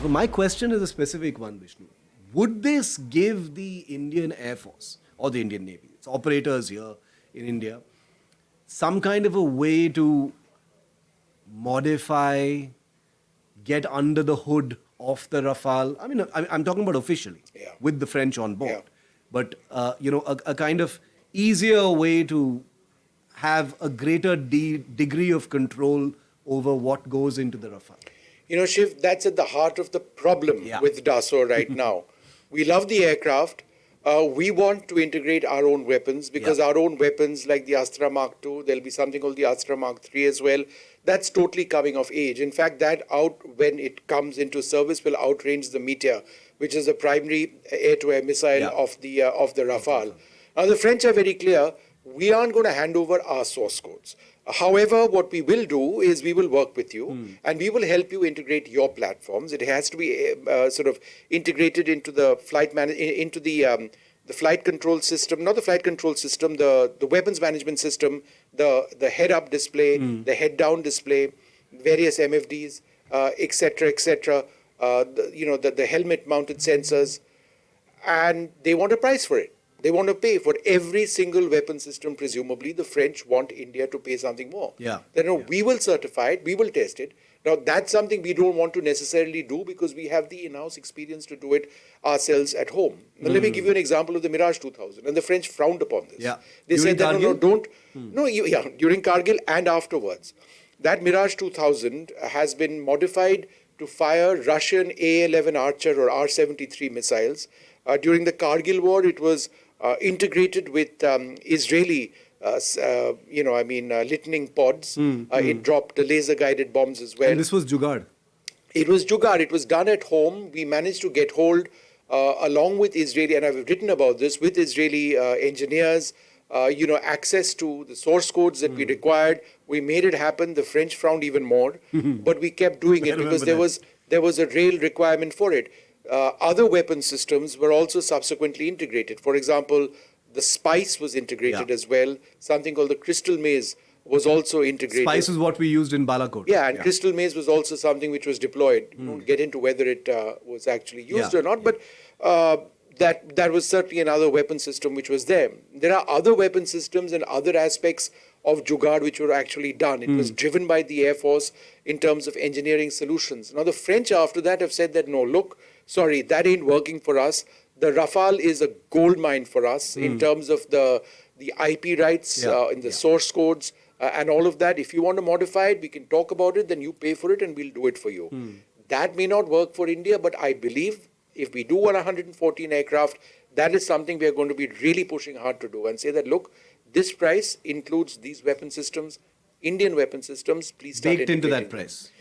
So my question is a specific one, Vishnu. Would this give the Indian Air Force or the Indian Navy, its operators here in India, some kind of a way to modify, get under the hood of the Rafale? I mean, I'm talking about officially, with the French on board. But, a kind of easier way to have a greater degree of control over what goes into the Rafale. You know, Shiv, that's at the heart of the problem with Dassault right now. We love the aircraft. We want to integrate our own weapons because our own weapons like the Astra Mark II, there'll be something called the Astra Mark III as well. That's totally coming of age. In fact, when it comes into service, will outrange the Meteor, which is the primary air-to-air missile of the Rafale. Now, the French are very clear. We aren't going to hand over our source codes. However, what we will do is we will work with you and we will help you integrate your platforms. It has to be sort of integrated into the the flight control system, not the flight control system, the weapons management system, the head-up display, the head-down display, various MFDs, etc., etc. The helmet-mounted sensors, and they want a price for it. They want to pay for every single weapon system. Presumably, the French want India to pay something more. We will certify it, we will test it. Now, that's something we don't want to necessarily do because we have the in-house experience to do it ourselves at home. Now, let me give you an example of the Mirage 2000. And the French frowned upon this. They said that, during Kargil and afterwards. That Mirage 2000 has been modified to fire Russian A-11 Archer or R-73 missiles. During the Kargil war, it was integrated with Israeli, lightning pods. It dropped the laser-guided bombs as well. And this was Jugaad? It was Jugaad. It was done at home. We managed to get hold, along with Israeli, and I've written about this, with Israeli engineers, access to the source codes that we required. We made it happen. The French frowned even more, but we kept doing it because there was a real requirement for it. Other weapon systems were also subsequently integrated. For example, the Spice was integrated as well. Something called the Crystal Maze was also integrated. Spice is what we used in Balakot. And Crystal Maze was also something which was deployed. We won't get into whether it was actually used or not, but that was certainly another weapon system which was there. There are other weapon systems and other aspects of Jugaad which were actually done. It was driven by the Air Force in terms of engineering solutions. Now, the French after that have said that, no, look, sorry, that ain't working for us. The Rafale is a goldmine for us in terms of the IP rights, in the source codes, and all of that. If you want to modify it, we can talk about it, then you pay for it and we'll do it for you. That may not work for India, but I believe if we do want 114 aircraft, that is something we are going to be really pushing hard to do and say that, look, this price includes these weapon systems, Indian weapon systems, please start baked into that price.